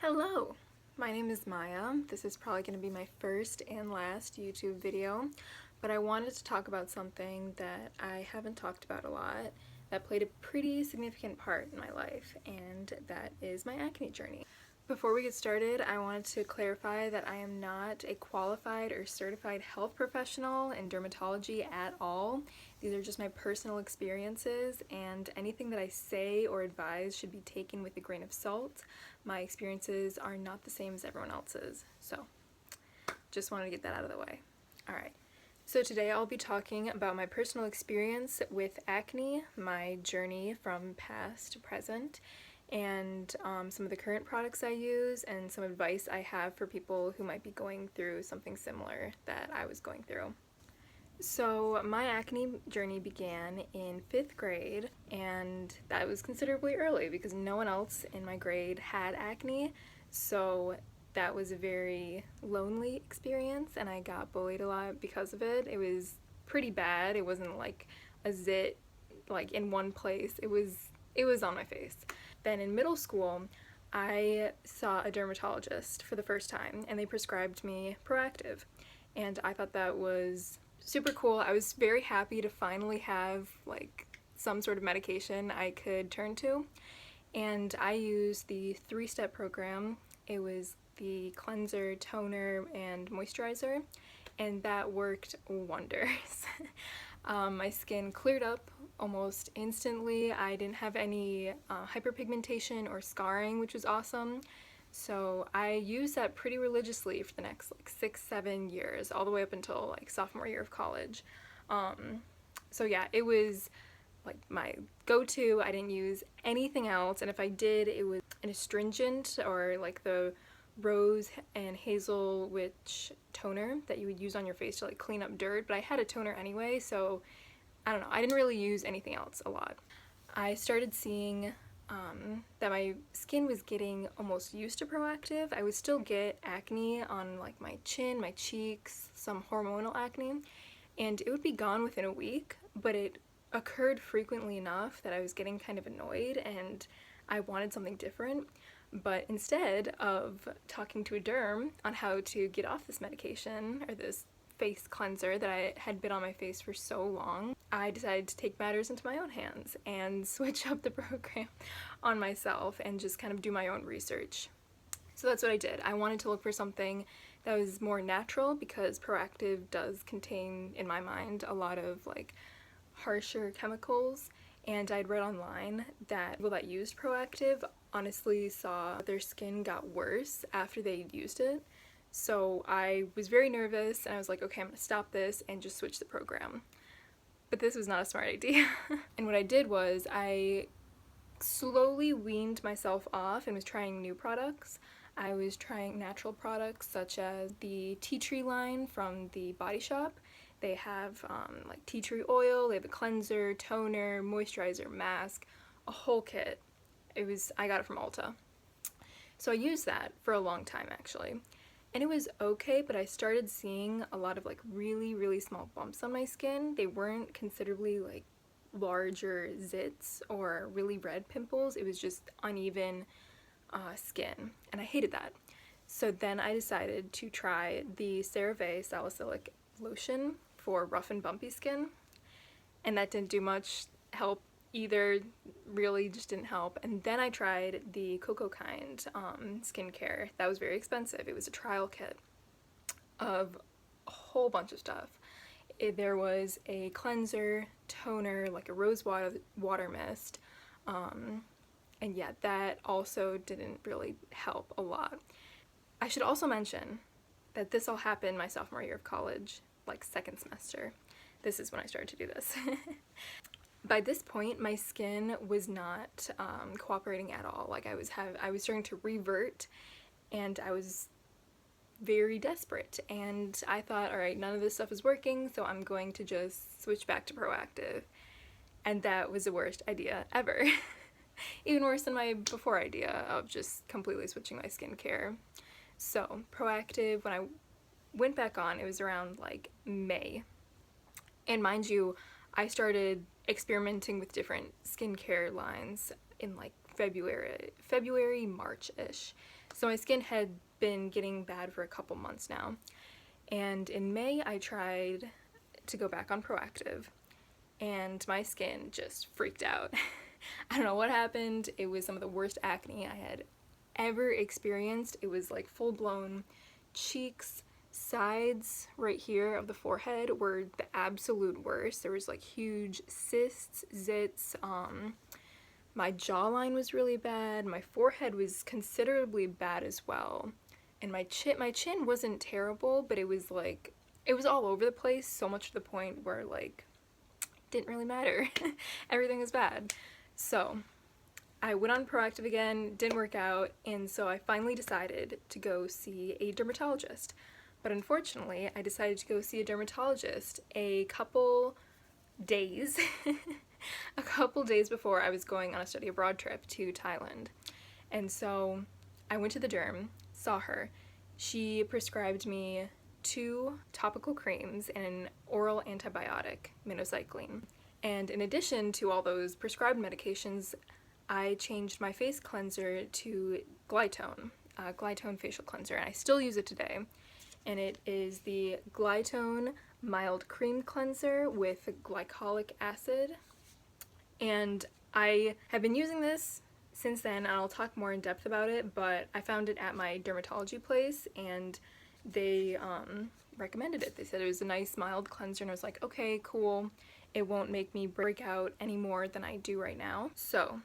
Hello, my name is Maya. This is probably going to be my first and last YouTube video, but I wanted to talk about something that I haven't talked about a lot that played a pretty significant part in my life, and that is my acne journey. Before we get started, I wanted to clarify that I am not a qualified or certified health professional in dermatology at all. These are just my personal experiences, and anything that I say or advise should be taken with a grain of salt. My experiences are not the same as everyone else's, so just wanted to get that out of the way. Alright, so today I'll be talking about my personal experience with acne, my journey from past to present, and some of the current products I use, and some advice I have for people who might be going through something similar that I was going through. So my acne journey began in 5th grade, and that was considerably early because no one else in my grade had acne, so that was a very lonely experience, and I got bullied a lot because of it. It was pretty bad. It wasn't like a zit like in one place. It was on my face. Then in middle school, I saw a dermatologist for the first time, and they prescribed me Proactive, and I thought that was super cool. I was very happy to finally have like some sort of medication I could turn to, and I used the 3-step program. It was the cleanser, toner, and moisturizer, and that worked wonders. My skin cleared up almost instantly. I didn't have any hyperpigmentation or scarring, which was awesome. So I used that pretty religiously for the next like 6-7 years, all the way up until like sophomore year of college. So yeah, it was like my go-to. I didn't use anything else, and if I did, it was an astringent or like the rose and hazel witch toner that you would use on your face to like clean up dirt, but I had a toner anyway, so I don't know, I didn't really use anything else a lot. I started seeing that my skin was getting almost used to Proactive. I would still get acne on like my chin, my cheeks, some hormonal acne, and it would be gone within a week, but it occurred frequently enough that I was getting kind of annoyed and I wanted something different. But instead of talking to a derm on how to get off this medication or this face cleanser that I had been on my face for so long, I decided to take matters into my own hands and switch up the program on myself and just kind of do my own research. So that's what I did. I wanted to look for something that was more natural because Proactive does contain, in my mind, a lot of like harsher chemicals, and I'd read online that people that used Proactive honestly saw their skin got worse after they used it. So I was very nervous and I was like, okay, I'm gonna stop this and just switch the program. But this was not a smart idea. And what I did was I slowly weaned myself off and was trying new products. I was trying natural products such as the tea tree line from the Body Shop. They have like tea tree oil, they have a cleanser, toner, moisturizer, mask, a whole kit. I got it from Ulta. So I used that for a long time actually. And it was okay, but I started seeing a lot of like really small bumps on my skin. They weren't considerably like larger zits or really red pimples. It was just uneven skin, and I hated that. So then I decided to try the CeraVe salicylic lotion for rough and bumpy skin, and that didn't do much help either, really just didn't help. And then I tried the Cocoa Kind skincare. That was very expensive. It was a trial kit of a whole bunch of stuff. There was a cleanser, toner, like a rose water mist, and yeah, that also didn't really help a lot. I should also mention that this all happened my sophomore year of college, like 2nd semester. This is when I started to do this. By this point, my skin was not cooperating at all. Like I was starting to revert, and I was very desperate. And I thought, all right, none of this stuff is working, so I'm going to just switch back to Proactive. And that was the worst idea ever. Even worse than my before idea of just completely switching my skincare. So Proactive, when I went back on, it was around like May. And mind you, I started experimenting with different skincare lines in like February, March-ish. So my skin had been getting bad for a couple months now. And in May, I tried to go back on Proactive, and my skin just freaked out. I don't know what happened. It was some of the worst acne I had ever experienced. It was like full-blown cheeks, sides right here of the forehead were the absolute worst. There was like huge cysts, zits, my jawline was really bad, my forehead was considerably bad as well, and my chin wasn't terrible, but it was like, it was all over the place, so much to the point where like, it didn't really matter. Everything was bad. So I went on Proactive again, didn't work out, and so I finally decided to go see a dermatologist. But unfortunately, I decided to go see a dermatologist a couple days before I was going on a study abroad trip to Thailand. And so I went to the derm, saw her. She prescribed me 2 topical creams and an oral antibiotic, minocycline. And in addition to all those prescribed medications, I changed my face cleanser to Glytone, Glytone facial cleanser, and I still use it today. And it is the Glytone Mild Cream Cleanser with glycolic acid. And I have been using this since then, and I'll talk more in depth about it, but I found it at my dermatology place, and they recommended it. They said it was a nice mild cleanser, and I was like, okay, cool. It won't make me break out any more than I do right now. So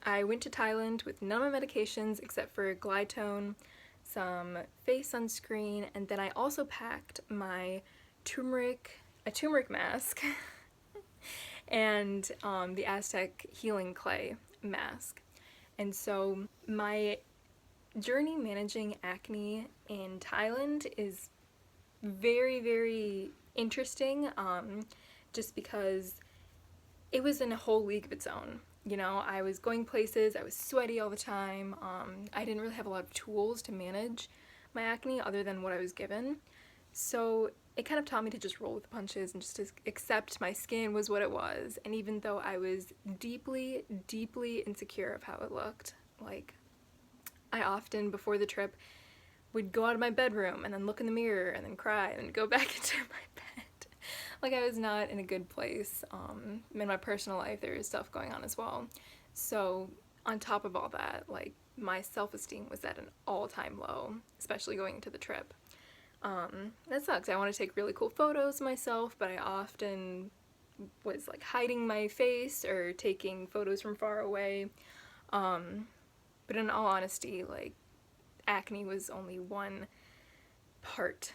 I went to Thailand with none of my medications except for Glytone, some face sunscreen, and then I also packed my turmeric mask and the Aztec Healing Clay mask. And so my journey managing acne in Thailand is very, very interesting, just because it was in a whole league of its own. You know, I was going places, I was sweaty all the time, I didn't really have a lot of tools to manage my acne other than what I was given. So it kind of taught me to just roll with the punches and just to accept my skin was what it was. And even though I was deeply, deeply insecure of how it looked, like, I often, before the trip, would go out of my bedroom and then look in the mirror and then cry and then go back into my bed. Like, I was not in a good place. In my personal life, there was stuff going on as well. So on top of all that, like, my self-esteem was at an all-time low, especially going into the trip. That sucks. I want to take really cool photos of myself, but I often was like hiding my face or taking photos from far away. But in all honesty, like, acne was only one part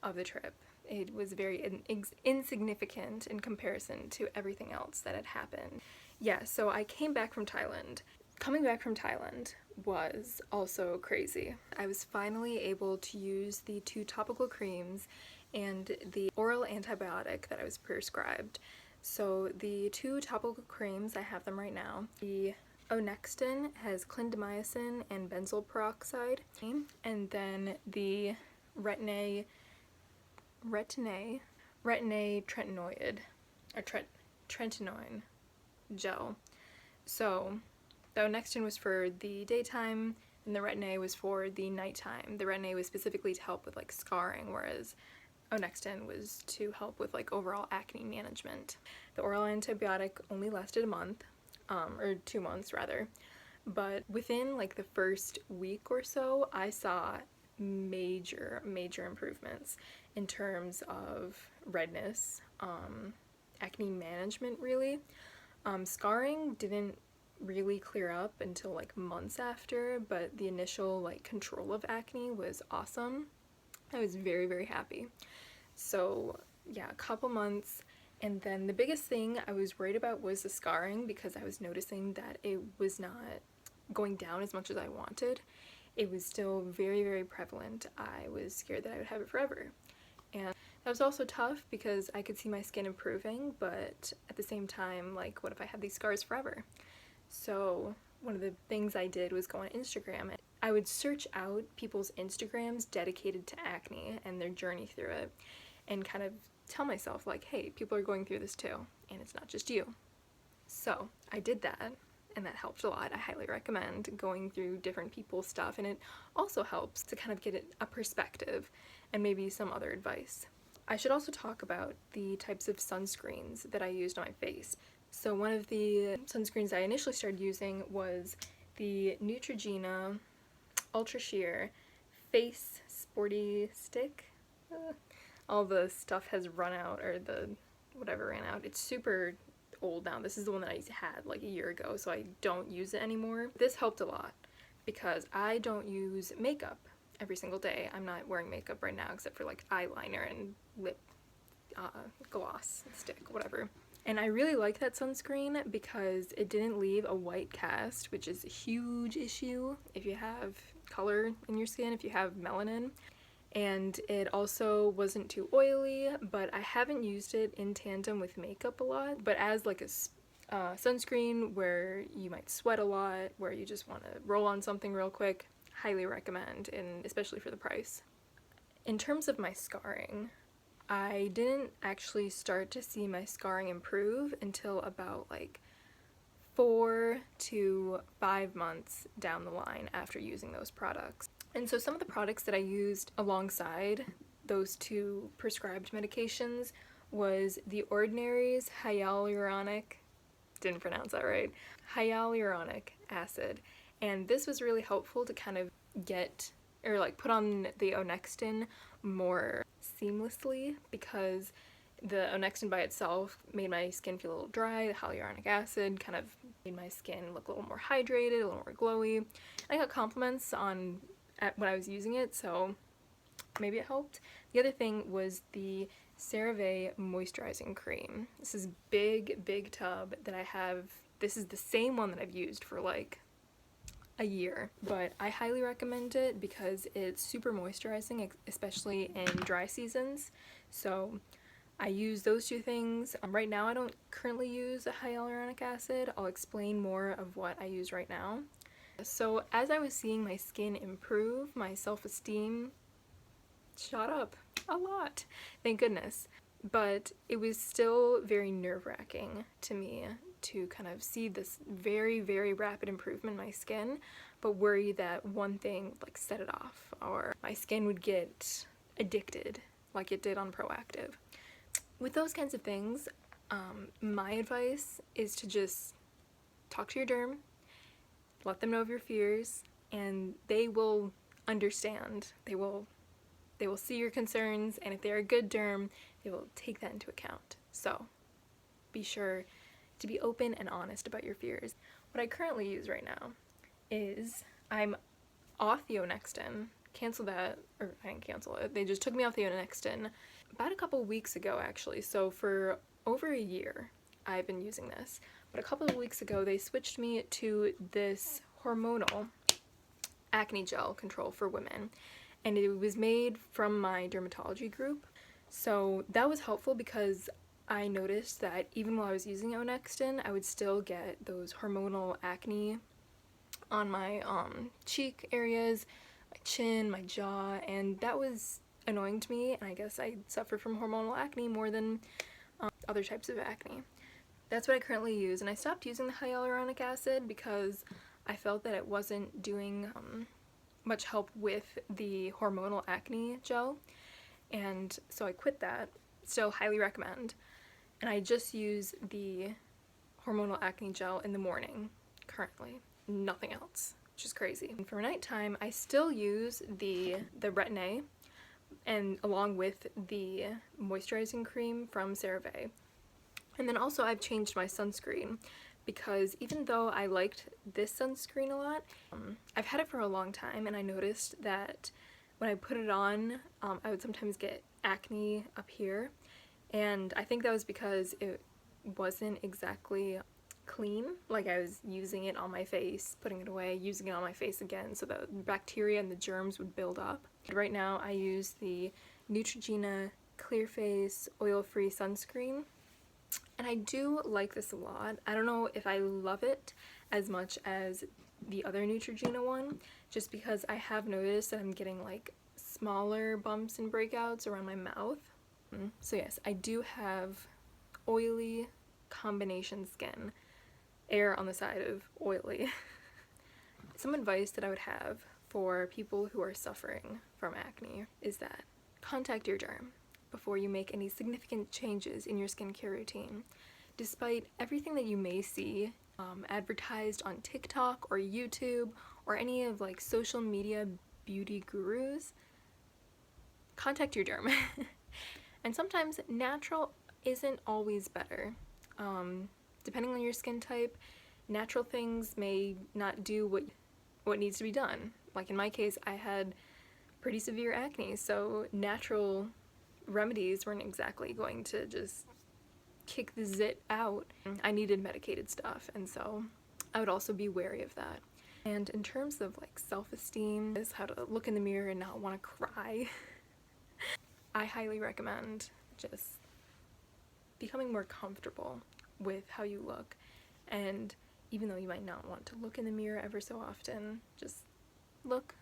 of the trip. It was very insignificant in comparison to everything else that had happened. Yeah, so I came back from Thailand. Coming back from Thailand was also crazy. I was finally able to use the 2 topical creams and the oral antibiotic that I was prescribed. So the 2 topical creams, I have them right now. The Onextin has clindamycin and benzoyl peroxide, and then the retinoid or tretinoin gel. So the Onextin was for the daytime and the Retin-A was for the nighttime. The Retin-A was specifically to help with like scarring, whereas Onextin was to help with like overall acne management. The oral antibiotic only lasted a month, or 2 months rather, but within like the first week or so I saw major improvements in terms of redness, acne management really. Scarring didn't really clear up until like months after, but the initial like control of acne was awesome. I was very, very happy. So yeah, a couple months, and then the biggest thing I was worried about was the scarring, because I was noticing that it was not going down as much as I wanted. It was still very, very prevalent. I was scared that I would have it forever. And that was also tough because I could see my skin improving, but at the same time, like, what if I had these scars forever? So one of the things I did was go on Instagram. I would search out people's Instagrams dedicated to acne and their journey through it, and kind of tell myself like, hey, people are going through this too, and it's not just you. So I did that, and that helped a lot. I highly recommend going through different people's stuff, and it also helps to kind of get a perspective and maybe some other advice. I should also talk about the types of sunscreens that I used on my face. So one of the sunscreens I initially started using was the Neutrogena Ultra Sheer Face Sporty Stick. All the stuff has run out, or the whatever ran out. It's super old now. This is the one that I had like a year ago, so I don't use it anymore. This helped a lot because I don't use makeup every single day. I'm not wearing makeup right now except for like eyeliner and lip gloss stick, whatever. And I really like that sunscreen because it didn't leave a white cast, which is a huge issue if you have color in your skin, if you have melanin. And it also wasn't too oily, but I haven't used it in tandem with makeup a lot. But as like a sunscreen where you might sweat a lot, where you just want to roll on something real quick, highly recommend, and especially for the price. In terms of my scarring, I didn't actually start to see my scarring improve until about like 4 to 5 months down the line after using those products. And so some of the products that I used alongside those two prescribed medications was The Ordinary's didn't pronounce that right, hyaluronic acid. And this was really helpful to kind of get, or like put on the Onextin more seamlessly, because the Onextin by itself made my skin feel a little dry. The hyaluronic acid kind of made my skin look a little more hydrated, a little more glowy. I got compliments on when I was using it, so maybe it helped. The other thing was the CeraVe moisturizing cream. This is big tub that I have. This is the same one that I've used for like a year, but I highly recommend it because it's super moisturizing, especially in dry seasons. So I use those two things. Right now I don't currently use a hyaluronic acid. I'll explain more of what I use right now. So as I was seeing my skin improve, my self-esteem shot up a lot, thank goodness. But it was still very nerve-wracking to me to kind of see this very rapid improvement in my skin, but worry that one thing like set it off, or my skin would get addicted like it did on Proactive. With those kinds of things, my advice is to just talk to your derm, let them know of your fears, and they will understand. They will see your concerns, and if they're a good derm, they will take that into account. So be sure to be open and honest about your fears. What I currently use right now is I'm off the Onextin. Canceled that, or I didn't cancel it. They just took me off the Onextin about a couple weeks ago, actually. So for over a year, I've been using this. But a couple of weeks ago, they switched me to this hormonal acne gel control for women. And it was made from my dermatology group. So that was helpful because I noticed that even while I was using Onextin, I would still get those hormonal acne on my cheek areas, my chin, my jaw, and that was annoying to me, and I guess I suffer from hormonal acne more than other types of acne. That's what I currently use, and I stopped using the hyaluronic acid because I felt that it wasn't doing much help with the hormonal acne gel, and so I quit that. Still highly recommend. And I just use the hormonal acne gel in the morning currently, nothing else, which is crazy. And for nighttime, I still use the Retin-A, and along with the moisturizing cream from CeraVe. And then also I've changed my sunscreen, because even though I liked this sunscreen a lot, I've had it for a long time, and I noticed that when I put it on, I would sometimes get acne up here, and I think that was because it wasn't exactly clean. Like, I was using it on my face, putting it away, using it on my face again, so the bacteria and the germs would build up. Right now I use the Neutrogena Clear Face Oil-Free Sunscreen, and I do like this a lot. I don't know if I love it as much as the other Neutrogena one, just because I have noticed that I'm getting like smaller bumps and breakouts around my mouth. So yes, I do have oily combination skin. err on the side of oily. Some advice that I would have for people who are suffering from acne is that contact your derm before you make any significant changes in your skincare routine. Despite everything that you may see advertised on TikTok or YouTube or any of like social media beauty gurus, contact your derm. And sometimes natural isn't always better. Depending on your skin type, natural things may not do what needs to be done. Like in my case, I had pretty severe acne, so natural remedies weren't exactly going to just kick the zit out. I needed medicated stuff, and so I would also be wary of that. And in terms of like self-esteem, is how to look in the mirror and not want to cry. I highly recommend just becoming more comfortable with how you look, and even though you might not want to look in the mirror ever so often, just look.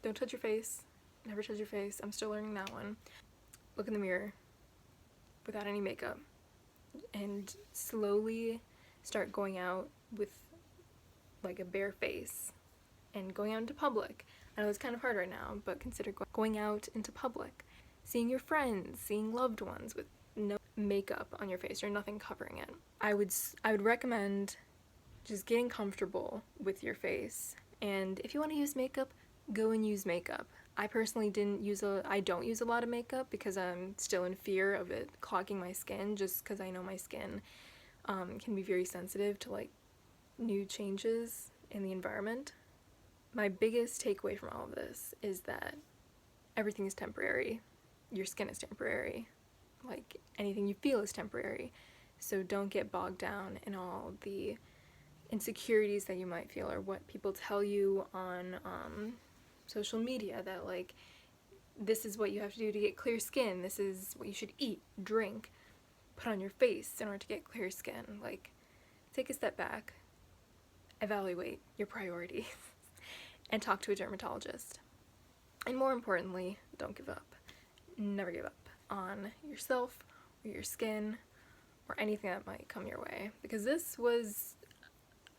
Don't touch your face. Never touch your face. I'm still learning that one. Look in the mirror without any makeup and slowly start going out with like a bare face and going out into public. I know it's kind of hard right now, but consider going out into public, seeing your friends, seeing loved ones with no makeup on your face or nothing covering it. I would recommend just getting comfortable with your face, and if you want to use makeup, go and use makeup. I personally don't use a lot of makeup because I'm still in fear of it clogging my skin, just because I know my skin can be very sensitive to like new changes in the environment. My biggest takeaway from all of this is that everything is temporary. Your skin is temporary. Like anything you feel is temporary. So don't get bogged down in all the insecurities that you might feel or what people tell you on social media, that like this is what you have to do to get clear skin, this is what you should eat, drink, put on your face in order to get clear skin. Like, take a step back, evaluate your priorities, and talk to a dermatologist. And more importantly, don't give up. Never give up on yourself or your skin or anything that might come your way, because this was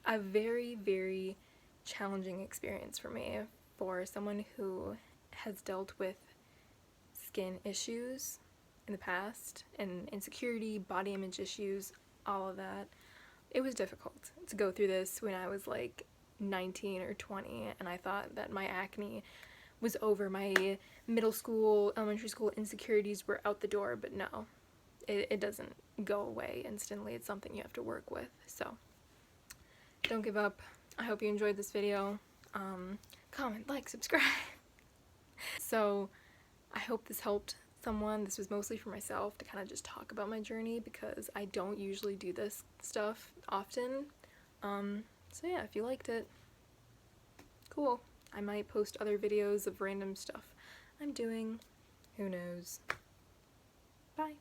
a very, very challenging experience for me, for someone who has dealt with skin issues in the past and insecurity, body image issues, all of that. It was difficult to go through this when I was like 19 or 20 and I thought that my acne was over, my middle school, elementary school insecurities were out the door, but no, it doesn't go away instantly. It's something you have to work with. So don't give up. I hope you enjoyed this video. Comment, like, subscribe. So I hope this helped someone. This was mostly for myself to kind of just talk about my journey, because I don't usually do this stuff often. So yeah, if you liked it, cool. I might post other videos of random stuff I'm doing. Who knows? Bye.